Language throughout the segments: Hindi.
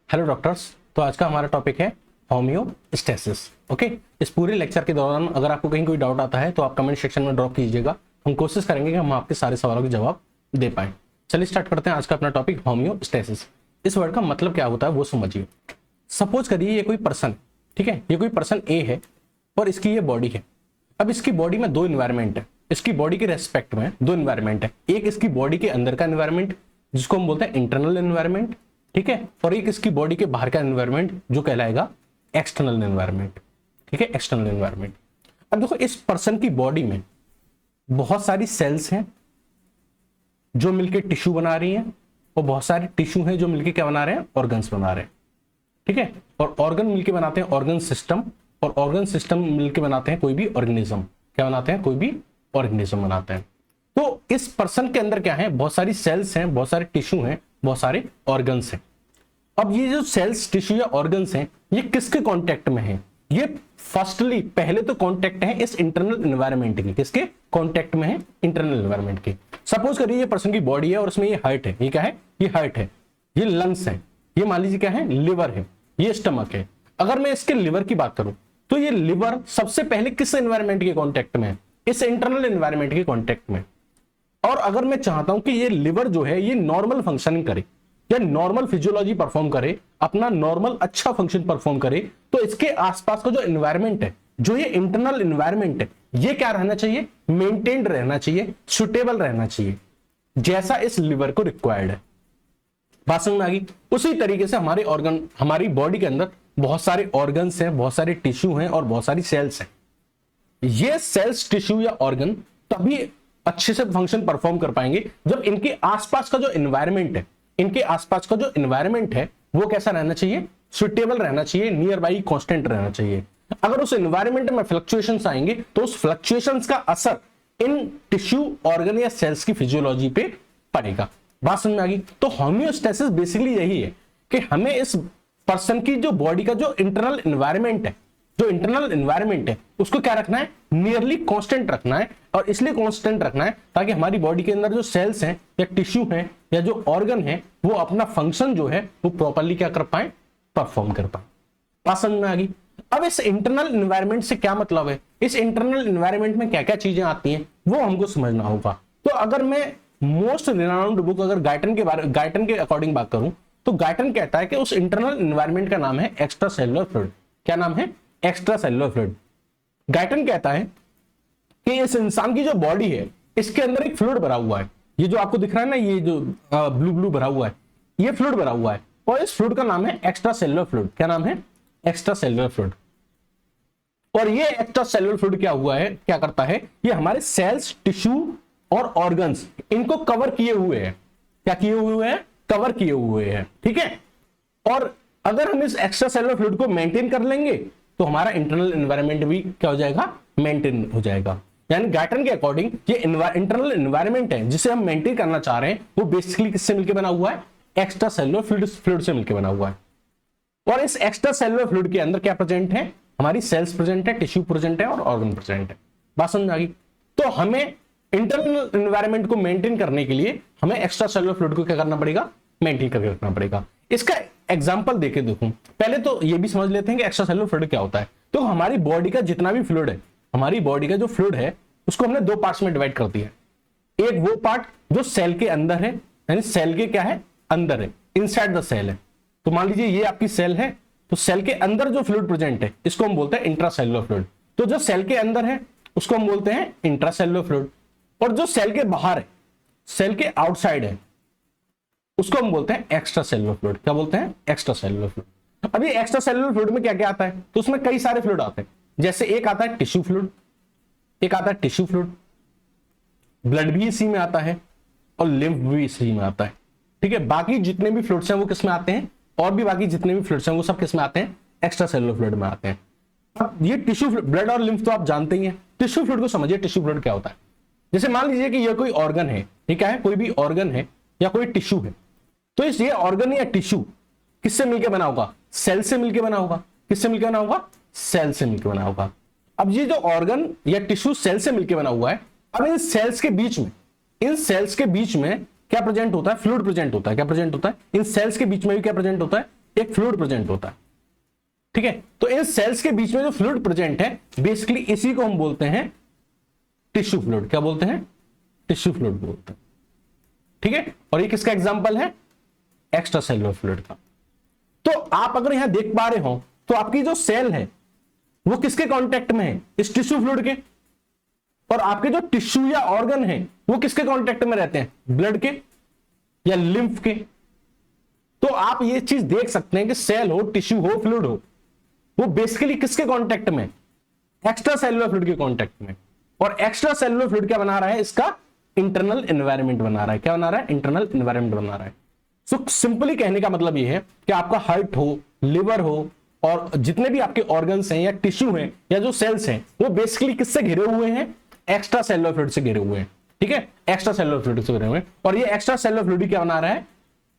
Hello doctors. तो आज का हमारा टॉपिक है होम्योस्टेसिस। ओके, इस पूरे लेक्चर के दौरान अगर आपको कहीं कोई डाउट आता है तो आप कमेंट सेक्शन में ड्रॉप कीजिएगा। हम कोशिश करेंगे कि हम आपके सारे सवालों के जवाब दे पाएं। चलिए स्टार्ट करते हैं आज का अपना टॉपिक होम्योस्टेसिस। इस वर्ड का मतलब क्या होता है वो समझिए। सपोज करिए ये कोई पर्सन, ठीक है, ये कोई पर्सन ए है और इसकी ये बॉडी है। अब इसकी बॉडी में दो इन्वायरमेंट है, इसकी बॉडी के रेस्पेक्ट में दो इन्वायरमेंट है। एक इसकी बॉडी के अंदर का इन्वायरमेंट जिसको हम बोलते हैं इंटरनल इन्वायरमेंट, ठीक है, और एक इसकी बॉडी के बाहर का एनवायरनमेंट जो कहलाएगा एक्सटर्नल एनवायरनमेंट, ठीक है, एक्सटर्नल एनवायरनमेंट। अब देखो इस पर्सन की बॉडी में बहुत सारी सेल्स हैं जो मिलके टिश्यू बना रही हैं और बहुत सारे टिश्यू हैं जो मिलके क्या बना रहे हैं, ऑर्गन्स बना रहे हैं, ठीक है। और ऑर्गन मिलके बनाते हैं ऑर्गन सिस्टम, और ऑर्गन सिस्टम मिलके बनाते हैं कोई भी ऑर्गेनिज्म। क्या बनाते हैं? कोई भी ऑर्गेनिज्म बनाते हैं। तो इस पर्सन के अंदर क्या है, बहुत सारी सेल्स हैं, बहुत सारे टिश्यू हैं, बहुत सारे ऑर्गन्स हैं। अब ये जो सेल्स, टिश्यू या ऑर्गन्स हैं ये किसके कांटेक्ट में हैं? ये फर्स्टली पहले तो कांटेक्ट है इस इंटरनल एनवायरनमेंट के। किसके कांटेक्ट में है? इंटरनल एनवायरनमेंट के। सपोज करिए ये पर्सन की बॉडी है और उसमें ये हार्ट है। ये क्या है? ये हार्ट है, ये लंग्स है, ये मान लीजिए क्या है, लिवर है, ये स्टमक है। अगर मैं इसके लिवर की बात करूं तो ये लिवर सबसे पहले किस एनवायरनमेंट के कांटेक्ट में है? इस इंटरनल एनवायरनमेंट के कांटेक्ट में। और अगर मैं चाहता हूं कि ये लिवर जो है ये नॉर्मल फंक्शनिंग करे या नॉर्मल फिजियोलॉजी परफॉर्म करे, अपना नॉर्मल अच्छा फंक्शन परफॉर्म करे, तो इसके आसपास का जो एनवायरनमेंट है, जो ये इंटरनल एनवायरनमेंट है, ये क्या रहना चाहिए? मेंटेन्ड रहना चाहिए, सुटेबल रहना चाहिए, जैसा इस लिवर को रिक्वायर्ड है। बात समझ में आ गई? उसी तरीके से हमारे ऑर्गन, हमारी बॉडी के अंदर बहुत सारे ऑर्गन्स हैं, बहुत सारे टिश्यू हैं और बहुत सारी सेल्स हैं। ये सेल्स, टिश्यू या ऑर्गन तभी अच्छे से फंक्शन परफॉर्म कर पाएंगे जब इनके आसपास का जो एनवायरनमेंट है, इनके आसपास का जो एनवायरनमेंट है वो कैसा रहना चाहिए? सुटेबल रहना चाहिए, नियर बाई कांस्टेंट रहना चाहिए। अगर उस एनवायरनमेंट में फ्लक्चुएशंस आएंगे तो उस फ्लक्चुएशंस का असर इन टिश्यू, ऑर्गन या सेल्स की फिजियोलॉजी पे पड़ेगा। बात समझ में आ गई? तो होम्योस्टेसिस बेसिकली यही है कि हमें इस पर्सन की जो बॉडी का जो इंटरनल एनवायरनमेंट है, जो इंटरनल एनवायरनमेंट है उसको क्या रखना है? नियरली कांस्टेंट रखना है। और इसलिए कांस्टेंट रखना है ताकि हमारी बॉडी के अंदर जो सेल्स हैं या टिश्यू हैं या जो ऑर्गन है वो अपना फंक्शन जो है वो प्रॉपर्ली क्या कर पाए, परफॉर्म कर पाए। बात समझ में आ गई? अब इस इंटरनल एनवायरनमेंट से क्या मतलब है, इस इंटरनल एनवायरनमेंट में क्या क्या चीजें आती हैं वो हमको समझना होगा। तो अगर मैं मोस्ट रिनाउंड बुक अगर गाइटन के अकॉर्डिंग बात करूं तो गाइटन कहता है कि उस इंटरनल एनवायरनमेंट का नाम है एक्स्ट्रा सेलुलर फ्लूइड। क्या नाम है? Extra cellular fluid. गाइटन कहता है कि इस इंसान की जो बॉडी है इसके अंदर एक फ्लूइड भरा हुआ है। ये जो आपको दिख रहा है ना, ये जो ब्लू ब्लू भरा हुआ है, ये फ्लूइड भरा हुआ है और इस फ्लूइड का नाम है एक्स्ट्रा सेलुलर फ्लूइड। क्या नाम है? Extra cellular fluid. और ये एक्स्ट्रा सेलुलर फ्लूइड क्या हुआ है, क्या करता है, ये हमारे सेल्स, टिश्यू और ऑर्गन्स इनको कवर किए हुए हैं। क्या किए हुए हैं? कवर किए हुए हैं, ठीक है। और अगर हम इस एक्स्ट्रा सेलुलर फ्लूइड को मेंटेन कर लेंगे तो हमारा इंटरनल एनवायरनमेंट भी क्या हो जाएगा? मेंटेन हो जाएगा। यानी गाइटन के अकॉर्डिंग ये इंटरनल एनवायरनमेंट है जिसे हम मेंटेन करना चाह रहे हैं वो बेसिकली किससे मिलकर बना हुआ है? एक्स्ट्रा सेलुलर फ्लूइड से मिलकर बना हुआ है। और इस एक्स्ट्रा सेलुलर फ्लूइड के अंदर क्या प्रेजेंट है? हमारी सेल्स प्रेजेंट है, टिश्यू प्रेजेंट है और ऑर्गन प्रेजेंट है। बात समझ आ गई? तो हमें इंटरनल एनवायरनमेंट को मेंटेन करने के लिए हमें एक्स्ट्रा सेलुलर फ्लूइड को क्या करना पड़ेगा? मेंटेन करके रखना पड़ेगा। इसका एग्जांपल देके देखूं, पहले तो ये भी समझ लेते हैं कि एक्स्ट्रा सेलुलर फ्लूइड क्या होता है। तो हमारी बॉडी का जितना भी फ्लूइड है, हमारी बॉडी का जो फ्लूइड है उसको हमने दो पार्ट्स में डिवाइड कर दिया है। एक वो पार्ट जो सेल के अंदर है, यानी सेल के क्या है? अंदर है, इनसाइड द सेल है। तो मान लीजिए ये आपकी सेल है, तो सेल के अंदर जो फ्लूइड प्रेजेंट है इसको हम बोलते हैं इंट्रासेलुलर फ्लूइड। तो जो सेल के अंदर है उसको हम बोलते हैं इंट्रासेलुलर फ्लूइड। और जो सेल के बाहर है, सेल के आउटसाइड है, उसको हम बोलते हैं एक्स्ट्रा सेलुलर फ्लूइड। क्या बोलते हैं? Extra cellular fluid. अभी एक्स्ट्रा सेलुलर फ्लूइड में क्या क्या आता है? तो उसमें कई सारे फ्लूइड आते हैं। जैसे एक आता है टिश्यू फ्लूइड, एक आता है टिश्यू फ्लूइड, ब्लड भी इसी में आता है और लिम्फ भी इसी में आता है, ठीक है। बाकी जितने भी फ्लूइड्स हैं वो किस में आते हैं? और भी बाकी जितने भी फ्लूइड्स हैं वो सब किस में आते हैं? एक्स्ट्रा सेलुलर फ्लूइड में आते हैं। अब ये टिश्यू, ब्लड और लिम्फ तो आप जानते ही हैं। टिश्यू फ्लूइड को समझिए, टिश्यू फ्लूइड क्या होता है। जैसे मान लीजिए कि ये कोई ऑर्गन है, ठीक है, कोई भी ऑर्गन है या कोई टिश्यू है, तो इस ये ऑर्गन या टिश्यू किससे मिलकर बना होगा? सेल से मिलकर बना होगा। किससे मिलकर बना होगा? सेल से मिलकर बना होगा। अब ये जो ऑर्गन या टिश्यू सेल से मिलकर बना हुआ है, अब इन सेल्स के बीच में, इन सेल्स के बीच में क्या प्रेजेंट होता है? फ्लूइड प्रेजेंट होता है। क्या प्रेजेंट होता है? इन सेल्स के बीच में भी क्या प्रेजेंट होता है? एक फ्लूइड प्रेजेंट होता है, ठीक है। तो इन सेल्स के बीच में जो फ्लूइड प्रेजेंट है, बेसिकली इसी को हम बोलते हैं टिश्यू फ्लूइड। क्या बोलते हैं? टिश्यू फ्लूइड बोलते हैं, ठीक है। और ये किसका एग्जांपल है? एक्स्ट्रा सेलुलर फ्लूइड का। तो आप अगर यहां देख पा रहे हो तो आपकी जो सेल है वो किसके कांटेक्ट में है? इस टिश्यू फ्लूइड के। और आपके जो टिश्यू या ऑर्गन है वो किसके कांटेक्ट में रहते हैं? ब्लड के या लिम्फ के। तो आप ये चीज देख सकते हैं कि सेल हो, टिश्यू हो, फ्लूइड हो, वो बेसिकली किसके कांटेक्ट में? एक्स्ट्रा सेलुलर फ्लूइड के कांटेक्ट में। और एक्स्ट्रा सेलुलर फ्लूइड क्या बना रहा है? इसका इंटरनल एनवायरनमेंट बना रहा है। क्या बना रहा है? इंटरनल एनवायरनमेंट बना रहा है। सो सिंपली कहने का मतलब ये है कि आपका हार्ट हो, लिवर हो, और जितने भी आपके ऑर्गन्स हैं या टिश्यू हैं या जो सेल्स हैं, वो बेसिकली किससे घिरे हुए हैं? एक्स्ट्रा सेलुलर फ्लूइड से घिरे हुए हैं, ठीक है। एक्स्ट्रा सेलुलर फ्लूइड से घिरे हुए हैं। और ये एक्स्ट्रा सेलुलर फ्लूइड क्या बना रहा है?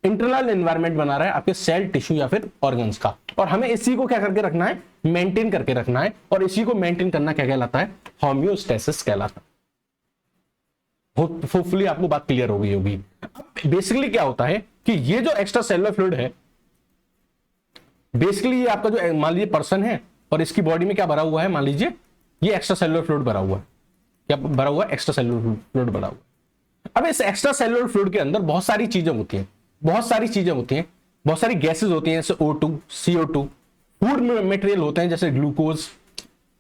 इंटरनल एनवायरनमेंट बना रहा है आपके सेल, टिश्यू या फिर ऑर्गन्स का। और हमें इसी को क्या करके रखना है? मेंटेन करके रखना है। और इसी को मेंटेन करना क्या कहलाता है? होम्योस्टेसिस कहलाता है। होपफुली आपको बात क्लियर हो गई होगी। बेसिकली क्या होता है कि ये जो एक्स्ट्रा सेलुलर फ्लूइड है, बेसिकली ये आपका जो मान लीजिए पर्सन है और इसकी बॉडी में क्या भरा हुआ है? मान लीजिए ये एक्स्ट्रा सेलुलर फ्लूइड भरा हुआ है। क्या भरा हुआ है? एक्स्ट्रा सेलुलर फ्लूइड भरा हुआ है। अब इस एक्स्ट्रा सेलुलर फ्लूइड के अंदर बहुत सारी चीजें होती हैं, बहुत सारी गैसेज होती हैं, जैसे O2, CO2, फूड मटेरियल होते हैं जैसे ग्लूकोज,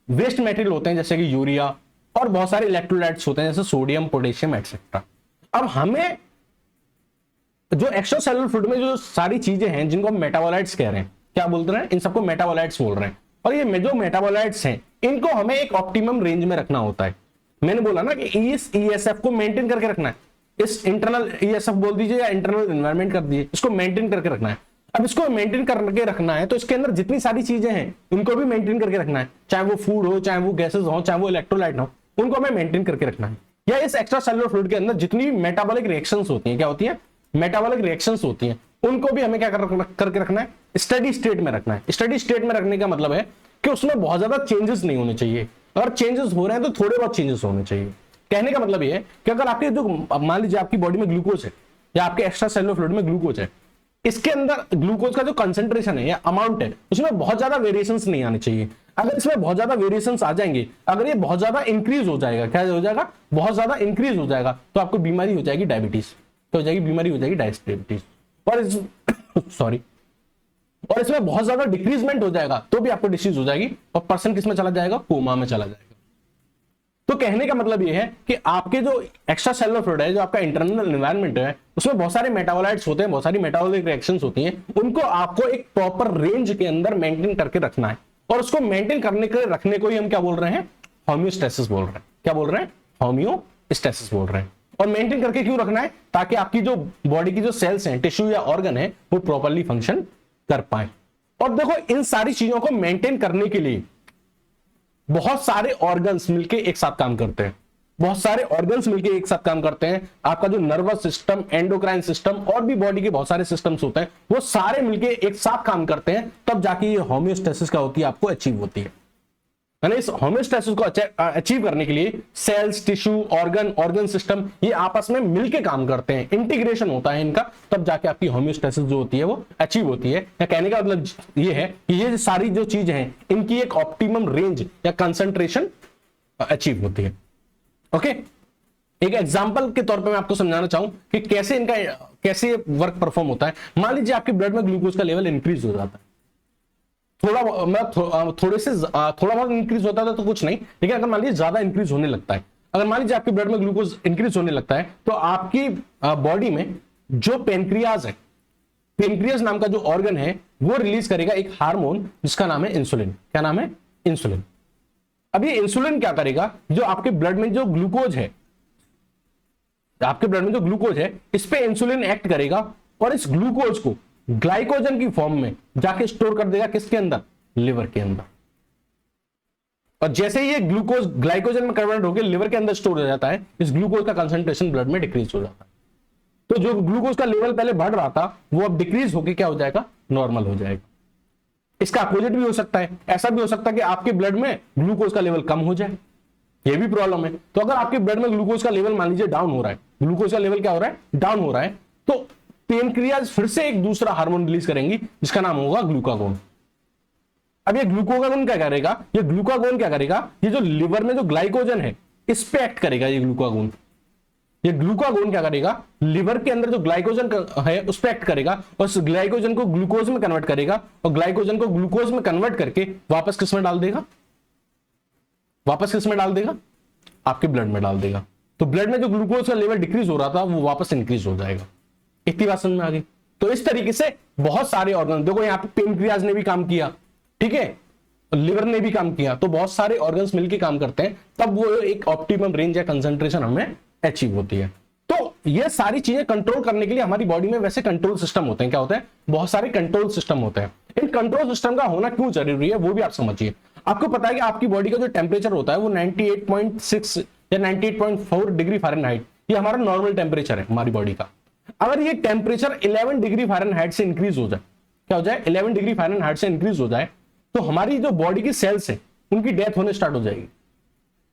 वेस्ट मटेरियल होते हैं जैसे कि यूरिया, और बहुत सारे इलेक्ट्रोलाइट्स होते हैं जैसे सोडियम, पोटेशियम एक्सेट्रा। अब हमें जो एक्स्ट्रा सेलुलर फ्लूइड में जो सारी चीजें हैं जिनको हम मेटाबोलाइट्स कह रहे हैं, क्या बोलते हैं? इन सबको मेटाबोलाइट्स बोल रहे हैं। और ये जो मेटाबोलाइट्स हैं इनको हमें एक ऑप्टिमम रेंज में रखना होता है। मैंने बोला ना कि इस ESF को मेंटेन करके रखना है। इस इंटरनल ESF बोल दीजिए या इंटरनल एनवायरनमेंट कर दीजिए, इसको मेंटेन करके रखना है। अब इसको मेंटेन करके रखना है तो इसके अंदर जितनी सारी चीजें हैं उनको भी मेंटेन करके रखना है, चाहे वो फूड हो, चाहे वो गैसेज हो, चाहे वो इलेक्ट्रोलाइट हो, उनको हमें मेंटेन करके रखना है। या इस एक्स्ट्रा सेलुलर फ्लूइड के अंदर जितनी भी मेटाबॉलिक रिएक्शंस होती हैं, क्या होती है? मेटाबॉलिक रिएक्शंस होती हैं, उनको भी हमें क्या करके रखना है? स्टडी स्टेट में रखना है। स्टडी स्टेट में रखने का मतलब है कि उसमें बहुत ज्यादा चेंजेस नहीं होने चाहिए। अगर चेंजेस हो रहे हैं तो थोड़े बहुत चेंजेस होने चाहिए। कहने का मतलब ये है कि अगर आपके जो मान लीजिए आपकी बॉडी में ग्लूकोज है या आपके एक्स्ट्रा सेलुलर फ्लूइड में ग्लूकोज है, इसके अंदर ग्लूकोज का जो कंसंट्रेशन है या अमाउंट है उसमें बहुत ज्यादा वेरिएशंस नहीं आने चाहिए। अगर इसमें बहुत ज्यादा वेरिएशंस आ जाएंगे, अगर ये बहुत ज्यादा इंक्रीज हो जाएगा, क्या हो जाएगा? बहुत ज्यादा इंक्रीज हो जाएगा, तो आपको बीमारी हो जाएगी डायबिटीज। तो हो जाएगी बीमारी, हो जाएगी डायबिटीज। और सॉरी, और इसमें बहुत ज्यादा डिक्रीजमेंट हो जाएगा तो भी आपको डिसीज हो जाएगी और पर्सन किस में चला जाएगा? कोमा में चला जाएगा। तो कहने का मतलब यह है कि आपके जो एक्स्ट्रा सेलुलर फ्लूइड है, जो आपका इंटरनल एनवायरनमेंट है, उसमें बहुत सारे मेटाबोलाइट्स होते हैं, बहुत सारी मेटाबॉलिक रिएक्शंस होती हैं, उनको आपको एक प्रॉपर रेंज के अंदर मेंटेन करके रखना है। और उसको मेंटेन करने के रखने को ही हम क्या बोल रहे हैं? होम्योस्टेसिस बोल रहे हैं। क्या बोल रहे हैं? होम्योस्टेसिस बोल रहे हैं। और मेंटेन करके क्यों रखना है? ताकि आपकी जो बॉडी की जो सेल्स हैं, टिश्यू या ऑर्गन है, वो प्रॉपर्ली फंक्शन कर पाए। और देखो, इन सारी चीजों को मेंटेन करने के लिए बहुत सारे ऑर्गन्स मिलके एक साथ काम करते हैं। बहुत सारे ऑर्गन्स मिलके एक साथ काम करते हैं। आपका जो नर्वस सिस्टम, एंडोक्राइन सिस्टम और भी बॉडी के बहुत सारे सिस्टम्स होते हैं, वो सारे मिलके एक साथ काम करते हैं, तब जाके ये होम्योस्टेसिस क्या होती है? आपको अचीव होती है। यानी इस होम्योस्टेसिस को अचीव करने के लिए सेल्स, टिश्यू, ऑर्गन सिस्टम ये आपस में मिलके काम करते हैं, इंटीग्रेशन होता है इनका, तब जाके आपकी होम्योस्टेसिस जो होती है वो अचीव होती है। या कहने का मतलब ये है कि ये सारी जो चीजें हैं इनकी एक ऑप्टिमम रेंज या कंसंट्रेशन अचीव होती है। ओके, एक एग्जांपल के तौर पे मैं आपको समझाना चाहूं कि कैसे वर्क परफॉर्म होता है। मान लीजिए आपके ब्लड में ग्लूकोज का लेवल इंक्रीज हो जाता है, थोड़ा बहुत इंक्रीज होता है तो कुछ नहीं, लेकिन अगर मान लीजिए ज्यादा इंक्रीज होने लगता है, अगर मान लीजिए आपके ब्लड में ग्लूकोज इंक्रीज होने लगता है, तो आपकी बॉडी में जो पेनक्रियाज है, पेनक्रियाज नाम का जो ऑर्गन है, वो रिलीज करेगा एक हार्मोन जिसका नाम है इंसुलिन। क्या नाम है? इंसुलिन। अब ये इंसुलिन क्या करेगा? जो आपके ब्लड में जो ग्लूकोज है, आपके ब्लड में जो ग्लूकोज है, इस पे इंसुलिन एक्ट करेगा और इस ग्लूकोज को ग्लाइकोजन की फॉर्म में जाके स्टोर कर देगा। किसके अंदर? लिवर के अंदर। और जैसे ही ये ग्लूकोज ग्लाइकोजन में कन्वर्ट होकर लिवर के अंदर स्टोर हो जाता है, इस ग्लूकोज का कंसंट्रेशन ब्लड में डिक्रीज हो जाता है। तो जो ग्लूकोज का लेवल पहले बढ़ रहा था वो अब डिक्रीज होकर क्या हो जाएगा? नॉर्मल हो जाएगा। इसका अपोजिट भी हो सकता है, ऐसा भी हो सकता है कि आपके ब्लड में ग्लूकोज का लेवल कम हो जाए, ये भी प्रॉब्लम है। तो अगर आपके ब्लड में ग्लूकोज का लेवल मान लीजिए डाउन हो रहा है, ग्लूकोज का लेवल क्या हो रहा है? डाउन हो रहा है, तो पेनक्रियाज फिर से एक दूसरा हार्मोन रिलीज करेंगी जिसका नाम होगा ग्लूकागोन। अब ये ग्लूकागोन क्या करेगा, ये ग्लूकागोन क्या करेगा, ये जो लिवर में जो ग्लाइकोजन है इस पे एक्ट करेगा। ये ग्लूकागोन क्या करेगा, लिवर के अंदर जो ग्लाइकोजन है उस पर एक्ट करेगा और उस ग्लाइकोजन को ग्लूकोज में कन्वर्ट करेगा और ग्लाइकोजन को ग्लूकोज में कन्वर्ट करके वापस किस में डाल देगा, आपके ब्लड में डाल देगा। तो ब्लड में जो ग्लूकोज का लेवल डिक्रीज हो रहा था वो वापस इंक्रीज हो जाएगा। इतनी बात समझ में आ गई। तो इस तरीके से बहुत सारे ऑर्गन, देखो यहाँ पे पेनक्रियाज ने भी काम किया, ठीक है, लिवर ने भी काम किया, तो बहुत सारे ऑर्गन्स मिलकर काम करते हैं, तब वो एक ऑप्टिमम रेंज या कंसंट्रेशन हमें अचीव होती है। तो ये सारी चीजें कंट्रोल करने के लिए हमारी बॉडी में वैसे कंट्रोल सिस्टम होते हैं। क्या होते हैं, बहुत सारे कंट्रोल सिस्टम होते हैं। इन कंट्रोल सिस्टम का होना क्यों जरूरी है वो भी आप समझिए। आपको पता है कि आपकी बॉडी का जो टेम्परेचर होता है वो 98.6 या 98.4 डिग्री फ़ारेनहाइट, ये हमारा नॉर्मल टेम्परेचर है हमारी बॉडी का। अगर ये टेम्परेचर 11 डिग्री फ़ारेनहाइट से इंक्रीज हो जाए, क्या हो जाए, 11 डिग्री फ़ारेनहाइट से इंक्रीज हो जाए, तो हमारी जो बॉडी की सेल्स है उनकी डेथ होने स्टार्ट हो जाएगी।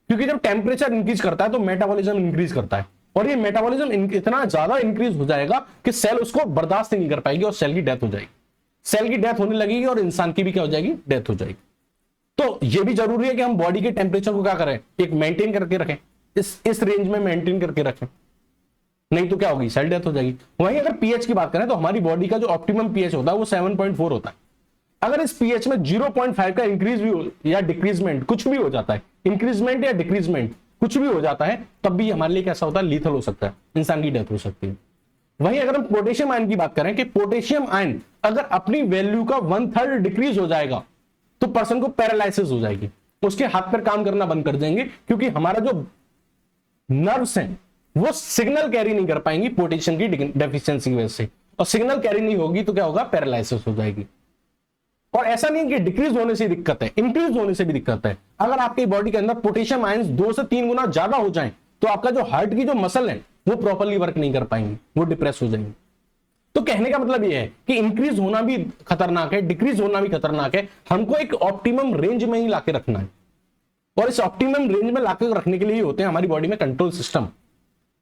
क्योंकि जब टेम्परेचर इंक्रीज करता है तो मेटाबॉलिज्म इंक्रीज करता है, और ये मेटाबॉलिज्म इतना ज्यादा इंक्रीज हो जाएगा कि सेल उसको बर्दाश्त नहीं कर पाएगी और सेल की डेथ हो जाएगी। सेल की डेथ होने लगेगी और इंसान की भी क्या हो जाएगी, डेथ हो जाएगी। तो ये भी जरूरी है कि हम बॉडी के टेम्परेचर को क्या करें, एक मेंटेन करके रखें, इस रेंज में मेंटेन करके रखें, नहीं तो क्या होगी, सेल डेथ हो जाएगी। वहीं अगर पीएच की बात करें तो हमारी बॉडी का जो ऑप्टिमम पीएच होता है वो 7.4 होता है। अगर इस पीएच में 0.5 का इंक्रीज भी हो या डिक्रीजमेंट कुछ भी हो जाता है, इंक्रीजमेंट या डिक्रीजमेंट कुछ भी हो जाता है, तब भी हमारे लिए कैसा होता है, लीथल हो सकता है, इंसान की डेथ हो सकती है। वहीं अगर हम पोटेशियम आयन की बात करें कि पोटेशियम आयन अगर अपनी वैल्यू का 1/3 डिक्रीज हो जाएगा तो पर्सन को पैरालिसिस हो जाएगी, उसके हाथ पैर काम करना बंद कर देंगे, क्योंकि हमारा जो नर्व्स हैं वो सिग्नल कैरी नहीं कर पाएंगी पोटेशियम की डेफिशिएंसी की वजह से, और सिग्नल कैरी नहीं होगी तो क्या होगा, पैरालिसिस हो जाएगी। और ऐसा नहीं कि डिक्रीज होने से दिक्कत है, इंक्रीज होने से भी दिक्कत है। अगर आपकी बॉडी के अंदर पोटेशियम आयंस 2 से 3 गुना ज्यादा हो जाएं तो आपका जो हार्ट की जो मसल है वो प्रॉपर्ली वर्क नहीं कर पाएंगी, वो डिप्रेस हो जाएंगे। तो कहने का मतलब यह है कि इंक्रीज होना भी खतरनाक है, डिक्रीज होना भी खतरनाक है, हमको एक ऑप्टिमम रेंज में ही लाके रखना है। और इस ऑप्टिमम रेंज में लाके रखने के लिए होते हैं हमारी बॉडी में कंट्रोल सिस्टम।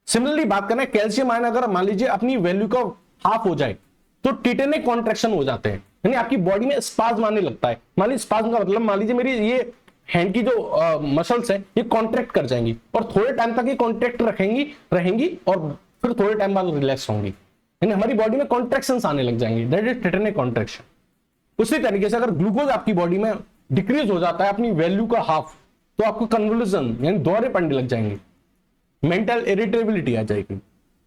सिमिलरली बात करें, कैल्शियम आयन अगर मान लीजिए अपनी वैल्यू का हाफ हो जाए तो टिटेनिक कॉन्ट्रैक्शन हो जाते हैं, यानी आपकी बॉडी में स्पाज्म आने लगता है। मान लीजिए स्पाज्म का मतलब, मान लीजिए मेरी ये हैंड की जो मसल्स है ये कॉन्ट्रैक्ट कर जाएंगी और थोड़े टाइम तक ये कॉन्ट्रैक्ट रहेंगी और फिर थोड़े टाइम बाद रिलैक्स होंगी, यानी हमारी बॉडी में कॉन्ट्रैक्शंस आने लग जाएंगे, दैट इज टिटेनिक कॉन्ट्रैक्शन। उसी तरीके से अगर ग्लूकोज आपकी बॉडी में डिक्रीज हो जाता है अपनी वैल्यू का हाफ, तो आपको कन्वल्यूजन यानी दौरे पड़ने लग जाएंगे, मेंटल इरिटेबिलिटी आ जाएगी।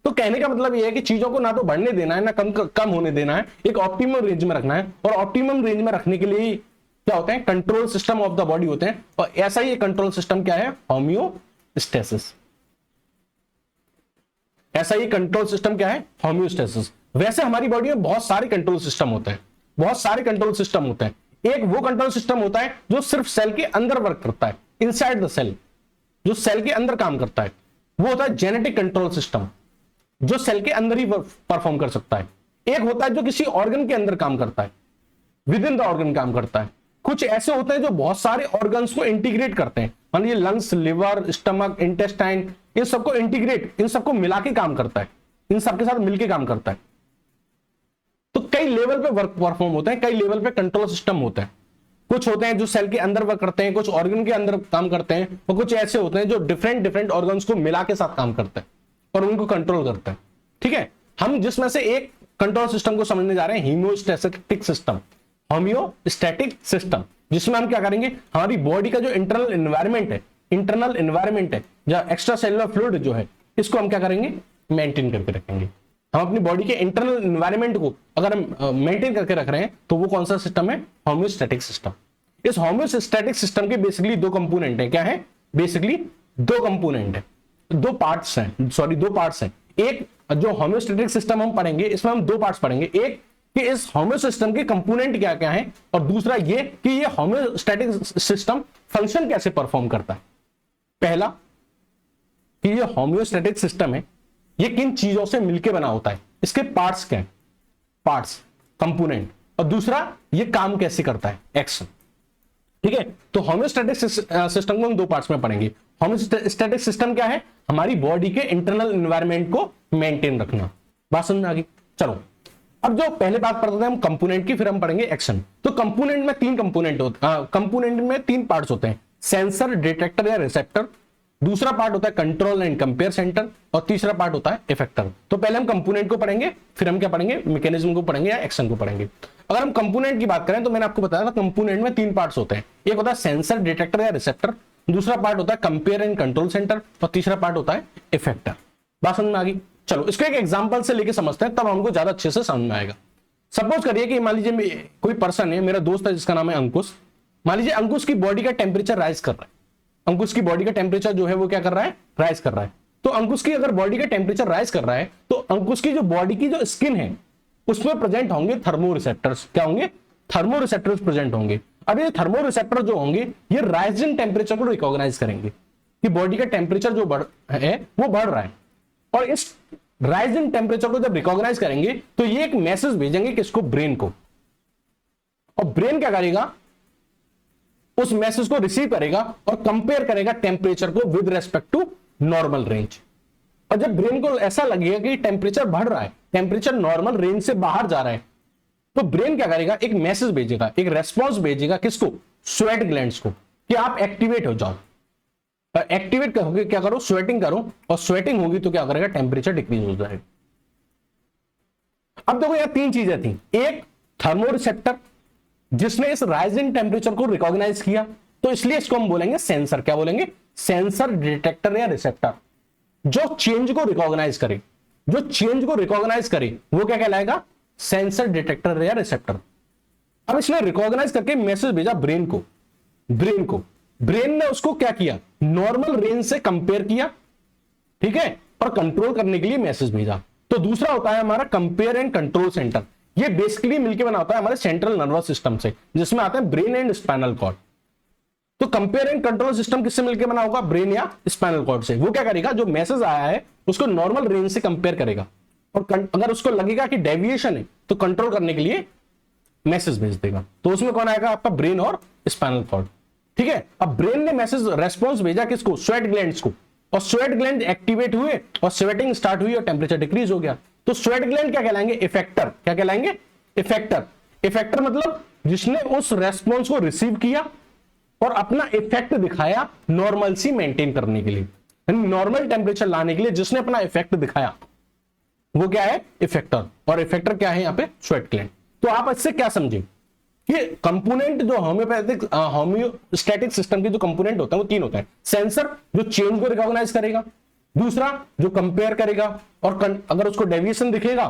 तो कहने का मतलब यह है कि चीजों को ना तो बढ़ने देना है ना कम होने देना है, एक ऑप्टिमम रेंज में रखना है। और ऑप्टिमम रेंज में रखने के लिए क्या होते हैं, control system of the body होते हैं। और ऐसा ही कंट्रोल सिस्टम क्या है, होम्योस्टेसिस। ऐसा ही कंट्रोल सिस्टम क्या है, होम्योस्टेसिस। वैसे हमारी बॉडी में बहुत सारे कंट्रोल सिस्टम होते हैं, बहुत सारे कंट्रोल सिस्टम होते हैं। एक वो कंट्रोल सिस्टम होता है जो सिर्फ सेल के अंदर वर्क करता है, इनसाइड द सेल, जो सेल के अंदर काम करता है, वो होता है जेनेटिक कंट्रोल सिस्टम, जो सेल के अंदर ही परफॉर्म कर सकता है। एक होता है जो किसी ऑर्गन के अंदर काम करता है, विद इन द ऑर्गन काम करता है। कुछ ऐसे होते हैं जो बहुत सारे ऑर्गन्स को इंटीग्रेट करते हैं, मान लीजिए लंग्स, लिवर, स्टमक, इंटेस्टाइन, इन सबको इंटीग्रेट, इन सबको मिला के काम करता है, इन सबके साथ मिलके काम करता है। तो कई लेवल पे वर्क परफॉर्म होते हैं, कई लेवल पे कंट्रोल सिस्टम होते हैं। कुछ होते हैं जो सेल के अंदर वर्क करते हैं, कुछ ऑर्गन के अंदर काम करते हैं, और कुछ ऐसे होते हैं जो डिफरेंट ऑर्गन्स को मिला के साथ काम करते हैं और उनको कंट्रोल करते हैं। ठीक है, हम जिसमें से एक कंट्रोल सिस्टम को समझने जा रहे हैं, होम्योस्टैटिक सिस्टम, होम्योस्टैटिक सिस्टम, जिसमें हम क्या करेंगे, हमारी बॉडी का जो इंटरनल एनवायरमेंट है या एक्स्ट्रा सेलुलर फ्लूइड जो है, इसको हम क्या करेंगे, मेंटेन करके रखेंगे। हम अपनी बॉडी के इंटरनल एनवायरमेंट को अगर हम मेंटेन करके रख रहे हैं तो वो कौन सा सिस्टम है, होम्योस्टैटिक सिस्टम। इस होम्योस्टैटिक सिस्टम के बेसिकली दो कंपोनेंट है। क्या है, बेसिकली दो कंपोनेंट है, दो पार्ट्स हैं। एक जो होम्योस्टैटिक सिस्टम हम पढ़ेंगे, इसमें हम दो पार्ट्स पढ़ेंगे। एक कि इस होम्यो सिस्टम के कंपोनेंट क्या क्या है, और दूसरा ये कि ये होम्योस्टैटिक सिस्टम फंक्शन कैसे परफॉर्म करता है। पहला कि ये होम्योस्टैटिक सिस्टम है, ये किन चीजों से मिलकर बना होता है, इसके पार्ट्स क्या है, पार्ट्स, कंपोनेंट। और दूसरा ये काम कैसे करता है, एक्शन। ठीक है, तो होम्योस्टैटिक सिस्टम को हम दो पार्ट्स में पढ़ेंगे। होम्योस्टैटिक सिस्टम क्या है, हमारी बॉडी के इंटरनल एनवायरमेंट को मेंटेन रखना। बात समझ आ गई। चलो अब जो पहले बात करते हैं हम कंपोनेंट की, फिर हम पढ़ेंगे एक्शन। तो कंपोनेंट में तीन कंपोनेंट होते हैं, कंपोनेंट में तीन पार्ट्स होते हैं, सेंसर, डिटेक्टर या रिसेप्टर, दूसरा पार्ट होता है कंट्रोल एंड कंपेयर सेंटर, और तीसरा पार्ट होता है इफेक्टर। तो पहले हम कंपोनेंट को पढ़ेंगे, फिर हम क्या पढ़ेंगे, मैकेनिज्म को पढ़ेंगे या एक्शन को पढ़ेंगे। अगर हम कंपोनेंट की बात करें तो मैंने आपको बताया था कंपोनेंट में तीन पार्ट्स होते हैं, एक होता है सेंसर, डिटेक्टर या रिसेप्टर, दूसरा पार्ट होता है कंपेयर एंड कंट्रोल सेंटर, और तीसरा पार्ट होता है इफेक्टर। बात समझ में आ गई? चलो इसको एक एग्जांपल से लेके समझते हैं, तब हमको ज्यादा अच्छे से समझ में आएगा। सपोज करिए कि मान लीजिए कोई पर्सन है, मेरा दोस्त है जिसका नाम है अंकुश। मान लीजिए अंकुश की बॉडी का टेम्परेचर राइज कर रहा है, अंकुश की बॉडी का टेम्परेचर जो है वो क्या कर रहा है, राइज कर रहा है। तो अंकुश की अगर बॉडी का टेम्परेचर राइज कर रहा है तो अंकुश की जो बॉडी की जो स्किन है उसमें प्रेजेंट होंगे थर्मो रिसेप्टर्स। क्या होंगे? थर्मो रिसेप्टर्स प्रेजेंट होंगे। अब ये थर्मो रिसेप्टर जो होंगे ये राइजिंग टेम्परेचर को रिकॉग्नाइज करेंगे कि बॉडी का टेम्परेचर जो बढ़ है वो बढ़ रहा है, और इस राइजिंग टेम्परेचर को जब रिकॉग्नाइज करेंगे तो ये एक मैसेज भेजेंगे किसको, ब्रेन को। और ब्रेन क्या करेगा, उस मैसेज को रिसीव करेगा और कंपेयर करेगा टेम्परेचर को with respect to normal range. और जब ब्रेन को ऐसा लगेगा कि टेम्परेचर बढ़ रहा है, टेम्परेचर नॉर्मल रेंज से बाहर जा रहा है, तो ब्रेन क्या करेगा, एक मैसेज भेजेगा, एक रेस्पॉन्स भेजेगा किसको, स्वेट ग्लैंड्स को, कि आप एक्टिवेट हो जाओ। एक्टिवेट करोगे, क्या करो, स्वेटिंग करो, और स्वेटिंग होगी तो क्या करेगा, टेम्परेचर डिक्रीज हो जाएगा। अब देखो यहां तीन चीजें थी, एक थर्मो रिसेप्टर जिसने इस राइजिंग टेम्परेचर को रिकॉग्नाइज किया, तो इसलिए इसको हम बोलेंगे सेंसर। क्या बोलेंगे? सेंसर, डिटेक्टर या रिसेप्टर। जो चेंज को रिकॉग्नाइज करे, जो चेंज को रिकॉग्नाइज करे वो क्या कहलाएगा, सेंसर, डिटेक्टर या रिसेप्टर। अब इसने रिकॉग्नाइज करके मैसेज भेजा ब्रेन को, ब्रेन ने उसको क्या किया, नॉर्मल रेंज से कंपेयर किया, ठीक है, और कंट्रोल करने के लिए मैसेज भेजा। तो दूसरा होता है हमारा कंपेयर एंड कंट्रोल सेंटर। ये बेसिकली मिलकर बना होता है हमारे सेंट्रल नर्वस सिस्टम से, जिसमें आते हैं ब्रेन एंड स्पाइनल कॉर्ड। तो कंपेयर एंड कंट्रोल सिस्टम किससे मिलकर बना होगा, ब्रेन या स्पाइनल कॉर्ड से। वो क्या करेगा, जो मैसेज आया है उसको नॉर्मल रेंज से कंपेयर करेगा, और अगर उसको लगेगा कि डेविएशन है तो कंट्रोल करने के लिए मैसेज भेज देगा। तो उसमें कौन आएगा, आपका ब्रेन और स्पाइनल कॉर्ड, ठीक है। अब ब्रेन ने मैसेज रेस्पॉन्स भेजा किसको, स्वेट ग्लैंड्स को, और स्वेट ग्लैंड एक्टिवेट हुए और स्वेटिंग स्टार्ट हुई और टेम्परेचर डिक्रीज हो गया। तो स्वेट ग्लैंड क्या कहलाएंगे, इफेक्टर। क्या कहलाएंगे, इफेक्टर। इफेक्टर मतलब जिसने उस रेस्पॉन्स को रिसीव किया और अपना इफेक्ट दिखाया नॉर्मलसी मेंटेन करने के लिए, नॉर्मल टेम्परेचर लाने के लिए जिसने अपना इफेक्ट दिखाया, वो क्या है, इफेक्टर। और इफेक्टर क्या है यहाँ पे, स्वेट ग्लैंड। तो आप इससे क्या समझे कि कंपोनेंट जो होम्योपैथिक होम्योस्टैटिक सिस्टम के जो कंपोनेंट होता है वो तीन होता है। सेंसर जो चेंज को रिकॉग्नाइज करेगा, दूसरा जो कंपेयर करेगा और अगर उसको डेविएशन दिखेगा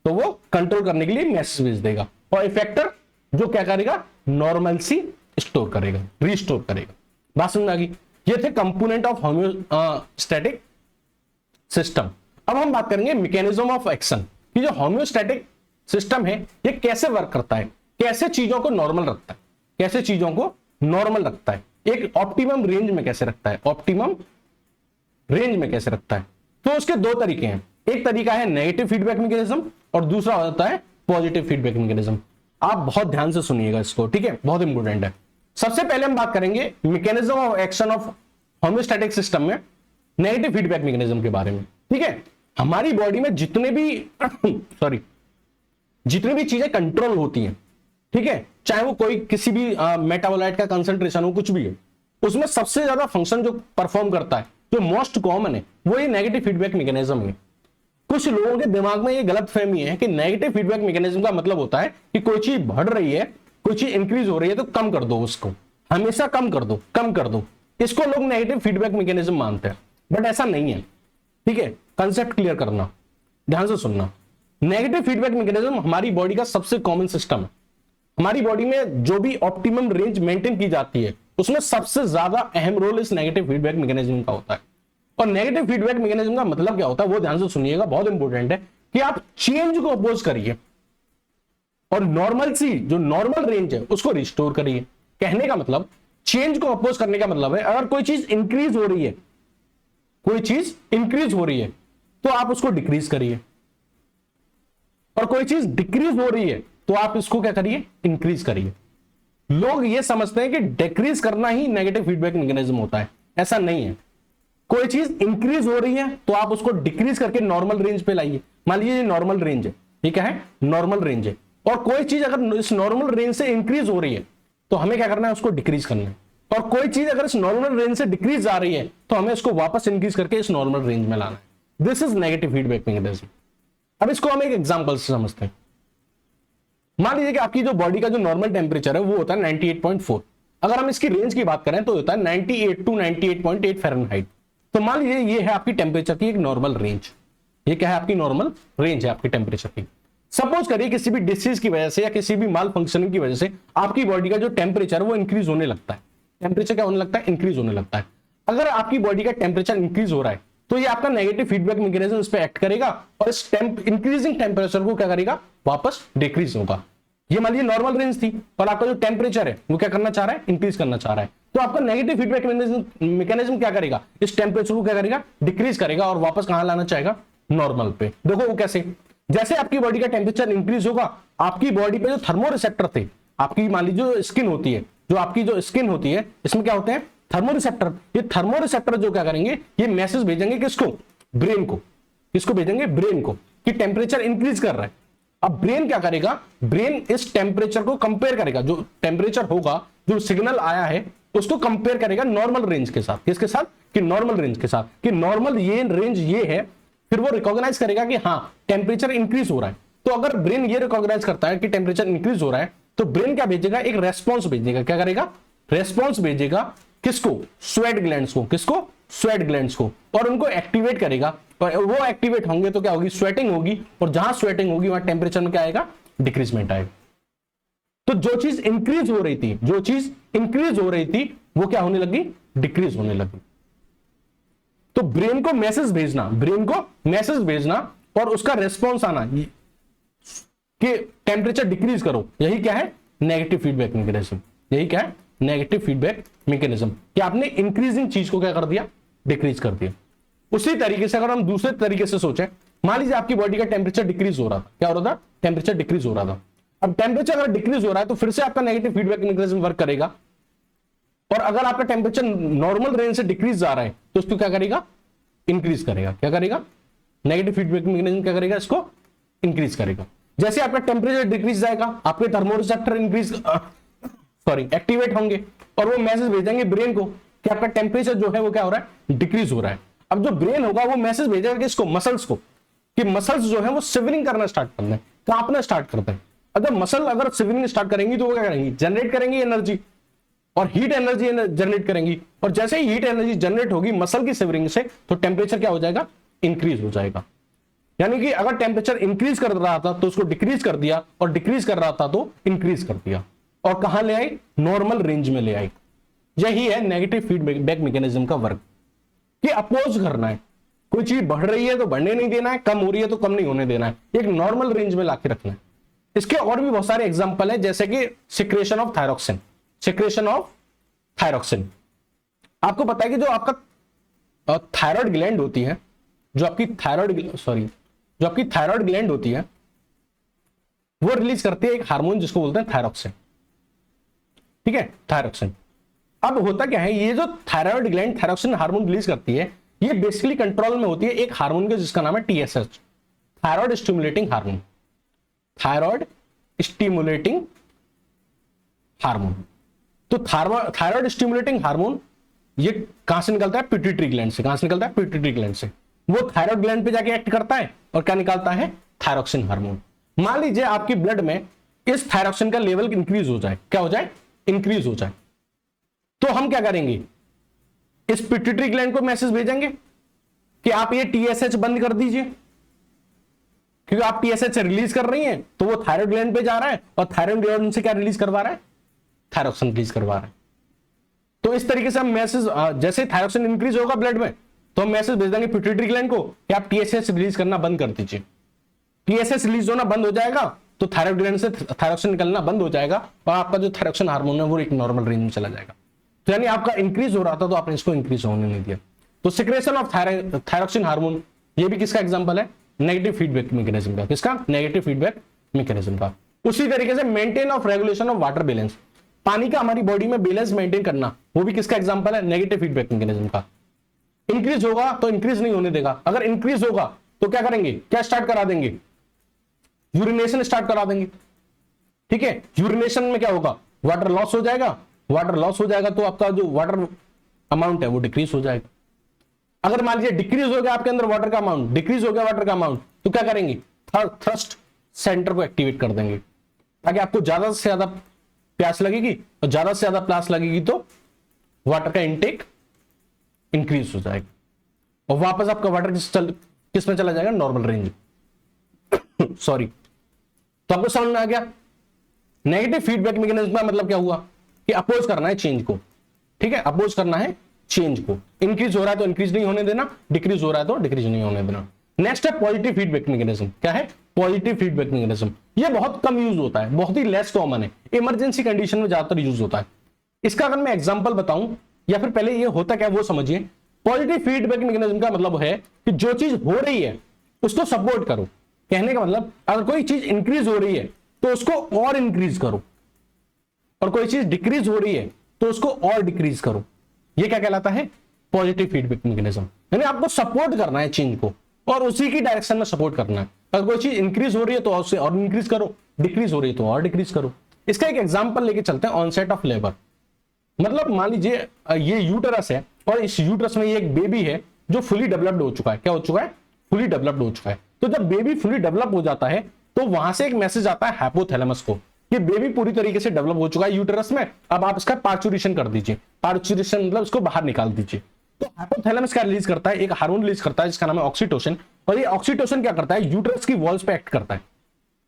तो वो कंट्रोल करने के लिए मैसेज भेज देगा, और इफेक्टर जो क्या करेगा, नॉर्मलसी स्टोर करेगा, रिस्टोर करेगा। बात समझ आ गई? ये थे कंपोनेंट ऑफ होम्योस्टैटिक सिस्टम। अब हम बात करेंगे मैकेनिज्म ऑफ एक्शन कि जो होम्योस्टैटिक सिस्टम है ये कैसे वर्क करता है, कैसे चीजों को नॉर्मल रखता है, कैसे चीजों को नॉर्मल रखता है, एक ऑप्टिमम रेंज में कैसे रखता है, ऑप्टिमम रेंज में कैसे रखता है। तो उसके दो तरीके हैं, एक तरीका है नेगेटिव फीडबैक मैकेनिज्म और दूसरा होता है पॉजिटिव फीडबैक मैकेनिज्म। आप बहुत ध्यान से सुनिएगा इसको, ठीक है, बहुत इंपॉर्टेंट है। सबसे पहले हम बात करेंगे mechanism of action of homeostatic system में नेगेटिव फीडबैक मैकेनिज्म के बारे में, ठीक है। हमारी बॉडी में जितने भी चीजें कंट्रोल होती हैं, ठीक है, चाहे वो कोई किसी भी मेटाबोलाइट का कंसंट्रेशन हो, कुछ भी है, उसमें सबसे ज्यादा फंक्शन जो परफॉर्म करता है, जो मोस्ट कॉमन है, वो ये नेगेटिव फीडबैक मैकेनिज्म है। कुछ लोगों के दिमाग में ये गलत फहमी है कि नेगेटिव फीडबैक मैकेनिज्म का मतलब होता है कि कोई चीज बढ़ रही है, कोई चीज इंक्रीज हो रही है तो कम कर दो, उसको हमेशा कम कर दो। इसको लोग नेगेटिव फीडबैक मैकेनिज्म मानते हैं, बट ऐसा नहीं है, ठीक है। कंसेप्ट क्लियर करना, ध्यान से सुनना। नेगेटिव फीडबैक मैकेनिज्म हमारी बॉडी का सबसे कॉमन सिस्टम है। हमारी बॉडी में जो भी ऑप्टिमम रेंज मेंटेन की जाती है उसमें सबसे ज्यादा अहम रोल इस नेगेटिव फीडबैक मैकेनिज्म का होता है। और नेगेटिव फीडबैक मैकेनिज्म का मतलब क्या होता है वो ध्यान से सुनिएगा, बहुत इंपॉर्टेंट है कि आप चेंज को अपोज करिए और नॉर्मलसी जो नॉर्मल रेंज है उसको रिस्टोर करिए। कहने का मतलब, चेंज को अपोज करने का मतलब है अगर कोई चीज इंक्रीज हो रही है, तो आप उसको डिक्रीज करिए, और कोई चीज डिक्रीज हो रही है तो आप इसको क्या करिए, इंक्रीज करिए। लोग ये समझते हैं कि डिक्रीज करना ही नेगेटिव फीडबैक मैकेनिज्म होता है, ऐसा नहीं है। कोई चीज इंक्रीज हो रही है तो आप उसको डिक्रीज करके नॉर्मल रेंज पे लाइए। मान लीजिए ये नॉर्मल रेंज है, ये क्या है, नॉर्मल रेंज है। और कोई चीज अगर इस नॉर्मल रेंज से इंक्रीज हो रही है तो हमें क्या करना है, उसको डिक्रीज करना है। और कोई चीज अगर इस नॉर्मल रेंज से डिक्रीज आ रही है तो हमें इसको वापस इंक्रीज करके इस नॉर्मल रेंज में लाना है। This is negative feedback mechanism. अब इसको हम एक एग्जांपल से समझते हैं। मान लीजिए कि आपकी जो बॉडी का जो नॉर्मल टेम्परेचर है वो होता है 98.4। अगर हम इसकी रेंज की बात करें तो होता है 98 टू 98.8 फ़ारेनहाइट। तो मान लीजिए ये है आपकी टेम्परेचर की एक नॉर्मल रेंज। ये क्या है, आपकी नॉर्मल रेंज है आपकी टेम्परेचर की। सपोज करिए किसी भी डिसीज की वजह से या किसी भी माल फंक्शनिंग की वजह से आपकी बॉडी का जो टेम्परेचर वो इंक्रीज होने लगता है। टेम्परेचर क्या होने लगता है, इंक्रीज होने लगता है। अगर आपकी बॉडी का टेम्परेचर इंक्रीज हो रहा है तो ये आपका नेगेटिव फीडबैक मैकेनिज्म इस पे एक्ट करेगा और इस इंक्रीजिंग टेम्परेचर को क्या करेगा, वापस डिक्रीज होगा। ये मान लीजिए नॉर्मल रेंज थी और आपका जो टेम्परेचर है वो क्या करना चाह रहा है, इंक्रीज करना चाह रहा है। तो आपका नेगेटिव फीडबैक मैकेनिज्म क्या करेगा, इस टेम्परेचर को क्या करेगा, डिक्रीज करेगा और वापस कहां लाना चाहेगा, नॉर्मल पे। देखो वो कैसे, जैसे आपकी बॉडी का टेम्परेचर इंक्रीज होगा, आपकी बॉडी पे जो थर्मोरिसेप्टर थे, आपकी मान लीजिए जो स्किन होती है, जो आपकी जो स्किन होती है इसमें क्या होते हैं, थर्मोरिसेप्टर। ये थर्मोरिसेप्टर जो क्या करेंगे, ये मैसेज भेजेंगे किसको, ब्रेन को। किसको भेजेंगे, ब्रेन को, कि टेम्परेचर इंक्रीज कर रहा है। अब ब्रेन क्या करेगा, ब्रेन इस टेम्परेचर को कंपेयर करेगा, जो टेम्परेचर होगा, जो सिग्नल आया है उसको कंपेयर करेगा नॉर्मल रेंज के साथ। किसके साथ, कि नॉर्मल रेंज के साथ, कि नॉर्मल ये रेंज ये है। फिर वो रिकॉग्नाइज करेगा कि हाँ टेम्परेचर इंक्रीज हो रहा है। तो अगर ब्रेन ये रिकॉग्नाइज करता है कि टेम्परेचर इंक्रीज हो रहा है तो ब्रेन क्या भेजेगा, एक रेस्पॉन्स भेजेगा। क्या करेगा, रेस्पॉन्स भेजेगा किसको, स्वेट ग्लैंड्स को। किसको, स्वेट ग्लैंड्स को। और उनको एक्टिवेट करेगा और वो एक्टिवेट होंगे तो क्या होगी, स्वेटिंग होगी। और जहां स्वेटिंग होगी वहां टेम्परेचर में क्या आएगा, डिक्रीजमेंट आएगा। तो जो चीज इंक्रीज हो रही थी, जो चीज इंक्रीज हो रही थी वो क्या होने लगी, डिक्रीज होने लगी। तो ब्रेन को मैसेज भेजना, ब्रेन को मैसेज भेजना और उसका रेस्पॉन्स आना कि टेम्परेचर डिक्रीज करो, यही क्या है, नेगेटिव फीडबैक मैकेनिज्म। यही क्या है, नेगेटिव फीडबैक मैकेनिज्म, कि आपने इंक्रीजिंग चीज को क्या कर दिया, डिक्रीज कर दिया। उसी तरीके से अगर हम दूसरे तरीके से सोचें, मान लीजिए आपकी बॉडी का टेम्परेचर डिक्रीज हो रहा था। क्या हो रहा था, टेम्परेचर डिक्रीज हो रहा था। अब टेम्परेचर अगर डिक्रीज हो रहा है तो फिर से आपका नेगेटिव फीडबैक मैकेनिज्म वर्क करेगा। और अगर आपका टेम्परेचर नॉर्मल रेंज से डिक्रीज जा रहा है तो उसको क्या करेगा, इंक्रीज करेगा। क्या करेगा, नेगेटिव फीडबैक मैकेनिज्म क्या करेगा, इसको इंक्रीज करेगा। जैसे आपका टेम्परेचर डिक्रीज जाएगा, आपके थर्मोरिसेप्टर एक्टिवेट होंगे और वो मैसेज भेजेंगे ब्रेन को कि आपका टेम्परेचर जो है वो क्या हो रहा है, डिक्रीज हो रहा है। अब जो ब्रेन होगा वो मैसेज भेजेगा किसको, मसल्स को, कि मसल्स जो है वो सिवरिंग करना स्टार्ट करना है, कांपना स्टार्ट करते हैं। अगर मसल अगर सिवरिंग स्टार्ट करेंगी तो वो क्या करेंगी, जनरेट करेंगी एनर्जी और हीट एनर्जी जनरेट करेंगी। और जैसे ही हीट एनर्जी जनरेट होगी मसल की सिवरिंग से तो टेम्परेचर क्या हो जाएगा, इंक्रीज हो जाएगा। यानी कि अगर टेम्परेचर इंक्रीज कर रहा था तो उसको डिक्रीज कर दिया और डिक्रीज कर रहा था तो इंक्रीज कर दिया और कहां ले आई, नॉर्मल रेंज में ले आई। यही है नेगेटिव फीडबैक मैकेनिज्म का वर्क, कि अपोज करना है। कोई चीज बढ़ रही है तो बढ़ने नहीं देना है, कम हो रही है तो कम नहीं होने देना है, एक नॉर्मल रेंज में लाके रखना है। इसके और भी बहुत सारे एग्जांपल है, जैसे कि secretion of thyroxine. Secretion of thyroxine, आपको पता है कि जो आपका थायराइड ग्लैंड होती है, जो आपकी थायराइड ग्लैंड होती है वो रिलीज करती है एक हार्मोन जिसको बोलते हैं थायरॉक्सिन। ठीक है, थायरॉक्सिन। अब होता क्या है, ये जो thyroid gland thyroxine hormone release करती है ये बेसिकली कंट्रोल में होती है एक हार्मोन के जिसका नाम है TSH, thyroid stimulating hormone. Thyroid stimulating hormone. तो थायराइड स्टिमुलेटिंग हार्मोन ये कहां से निकलता है, पिट्यूटरी ग्लैंड से। कहां से निकलता है, पिट्यूटरी ग्लैंड से। वो थायराइड ग्लैंड पे जाके एक्ट करता है और क्या निकालता है, थायरॉक्सिन हार्मोन। मान लीजिए आपकी ब्लड में इस थायरॉक्सिन का लेवल इंक्रीज हो जाए, क्या हो जाए, इंक्रीज हो जाए, तो हम क्या करेंगे, इस पिट्यूटरी ग्लैंड को मैसेज भेजेंगे कि आप ये टीएसएच बंद कर दीजिए, क्योंकि आप टीएसएच रिलीज कर रही हैं तो वो थायराइड ग्लैंड पे जा रहा है और थायराइड ग्लैंड से क्या रिलीज करवा रहा है, थायरॉक्सिन रिलीज करवा रहा है। तो इस तरीके से हम मैसेज, जैसे थायरॉक्सिन इंक्रीज होगा ब्लड में तो हम मैसेज भेज देंगे पिट्यूटरी ग्लैंड को कि आप टीएसएच रिलीज करना बंद कर दीजिए। टीएसएच रिलीज होना बंद हो जाएगा तो थायराइड ग्लैंड से थायरॉक्सिन निकलना बंद हो जाएगा और आपका जो थायरॉक्सिन हार्मोन है वो एक नॉर्मल रेंज में चला जाएगा। तो यानी आपका इंक्रीज हो रहा था तो आपने इसको इंक्रीज होने नहीं दिया। तो सिक्रेशन ऑफ थायरॉक्सिन हार्मोन ये भी किसका एग्जांपल है, नेगेटिव फीडबैक मैकेनिज्म का। किसका, नेगेटिव फीडबैक मैकेनिज्म का। उसी तरीके से maintain of regulation of water balance, पानी का हमारी बॉडी में बैलेंस मेंटेन करना, वो भी किसका एग्जांपल है, नेगेटिव फीडबैक मैकेनिज्म का। इंक्रीज होगा तो इंक्रीज नहीं होने देगा, अगर इंक्रीज होगा तो क्या करेंगे, क्या स्टार्ट करा देंगे, यूरिनेशन स्टार्ट करा देंगे। ठीक है, यूरिनेशन में क्या होगा, वाटर लॉस हो जाएगा, वाटर लॉस हो जाएगा तो आपका जो वाटर अमाउंट है वो डिक्रीज हो जाएगा। अगर मान लीजिए डिक्रीज हो गया आपके अंदर वाटर का अमाउंट, डिक्रीज हो गया वाटर का अमाउंट, तो क्या करेंगे, थ्रस्ट सेंटर को एक्टिवेट कर देंगे ताकि आपको ज्यादा से ज्यादा प्यास लगेगी, और ज्यादा से ज्यादा प्यास लगेगी तो वाटर का इनटेक इंक्रीज हो जाएगा और वापस आपका वाटर किस में चला जाएगा, नॉर्मल रेंज। सॉरी, तो आपको समझ में आ गया नेगेटिव फीडबैक मैकेनिज्म का मतलब क्या हुआ कि अपोज करना है चेंज को। ठीक है, अपोज करना है चेंज को, इंक्रीज हो रहा है तो इंक्रीज नहीं होने देना, डिक्रीज हो रहा है तो डिक्रीज नहीं होने देना। नेक्स्ट है पॉजिटिव फीडबैक मैकेनिज्म। क्या है, पॉजिटिव फीडबैक मैकेनिज्म। ये बहुत कम यूज होता है, बहुत ही लेस कॉमन है, इमरजेंसी कंडीशन में ज्यादातर यूज होता है। इसका अगर मैं एग्जांपल बताऊं, या फिर पहले ये होता क्या वो समझिए। पॉजिटिव फीडबैक मैकेनिज्म का मतलब है कि जो चीज हो रही है उसको सपोर्ट करो। कहने का मतलब अगर कोई चीज इंक्रीज हो रही है तो उसको और इंक्रीज करो, और कोई चीज डिक्रीज हो रही है तो उसको और डिक्रीज करो। ये क्या कहलाता है, पॉजिटिव फीडबैक मैकेनिज्म। यानी आपको सपोर्ट करना है चेंज को और उसी की डायरेक्शन में सपोर्ट करना है। अगर कोई चीज इंक्रीज हो रही है तो उससे और इंक्रीज करो, डिक्रीज हो रही है तो और डिक्रीज करो। इसका एक एग्जांपल लेके चलते हैं, ऑनसेट ऑफ लेबर। मतलब मान लीजिए ये यूटरस है और इस यूटरस में ये एक बेबी है जो फुली डेवलप्ड हो चुका है। क्या हो चुका है, फुली डेवलप्ड हो चुका है। तो जब बेबी फुली डेवलप हो जाता है तो वहां से एक मैसेज आता है हाइपोथैलेमस को कि बेबी पूरी तरीके से डेवलप हो चुका है यूटरस में, अब आप इसका पार्चुरेशन कर दीजिए। पार्चुरेशन मतलब इसको बाहर निकाल दीजिए। तो हाइपोथैलेमस क्या रिलीज करता है, एक हार्मोन रिलीज करता है जिसका नाम है ऑक्सीटोसिन। और ये ऑक्सीटोसिन क्या करता है, यूटरस की वॉल्स पे एक्ट करता है।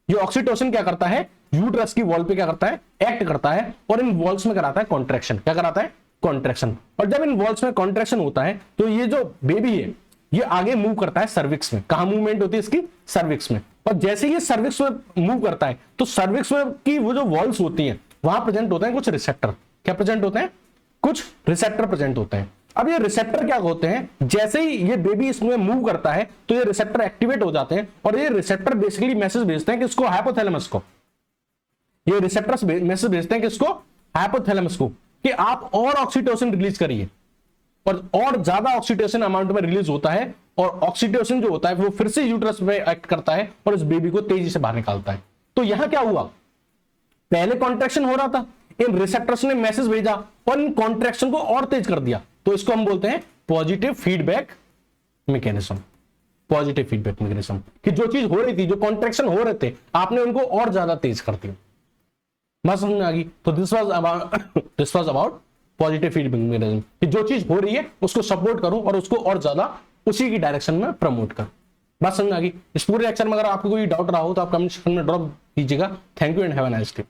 ये ऑक्सीटोसिन क्या करता है, यूटरस की वॉल पे क्या करता है, एक्ट करता है और इन वॉल्स में कराता है कॉन्ट्रैक्शन। क्या कराता है, कॉन्ट्रैक्शन। और जब इन वॉल्स में कॉन्ट्रैक्शन होता है तो ये जो बेबी है ये आगे मूव करता है सर्विक्स में। कहां मूवमेंट होती है इसकी, सर्विक्स में। और जैसे ये सर्विक्स में मूव करता है तो सर्विक्स में की वो जो वॉल्स होती हैं वहां प्रेजेंट होते हैं कुछ रिसेप्टर। क्या प्रेजेंट होते हैं, कुछ रिसेप्टर प्रेजेंट होते हैं। अब ये रिसेप्टर क्या होते हैं, जैसे ही ये बेबी इसमें मूव करता है तो ये रिसेप्टर एक्टिवेट हो जाते हैं और ये रिसेप्टर बेसिकली मैसेज भेजते हैं किसको, हाइपोथैलेमस को। ये रिसेप्टर्स मैसेज भेजते हैं किसको, हाइपोथैलेमस को, कि आप और ऑक्सीटोसिन रिलीज करिए। और ज्यादा ऑक्सीटोसिन अमाउंट में रिलीज होता है और ऑक्सीटोसिन जो होता है वो फिर से यूट्रस में एक्ट करता है और इस बेबी को तेजी से बाहर निकालता है। तो यहां क्या हुआ, पहले कॉन्ट्रैक्शन हो रहा था, इन रिसेप्टर्स ने मैसेज भेजा और इन कॉन्ट्रैक्शन को और तेज कर दिया। तो इसको हम बोलते हैं positive feedback mechanism. Positive feedback mechanism कि जो चीज हो रही थी, जो कॉन्ट्रैक्शन हो रहे थे, आपने उनको और ज्यादा तेज कर दिया। बात समझ में आ गई। तो this was about positive feedback mechanism कि जो चीज हो रही है उसको सपोर्ट करो और उसको और ज्यादा उसी की डायरेक्शन में प्रमोट करो। बात समझ में आ गई। इस पूरे लेक्चर में अगर आपको कोई डाउट रहा हो तो आप कमेंट सेक्शन में ड्रॉप कीजिएगा। Thank you and have a nice day.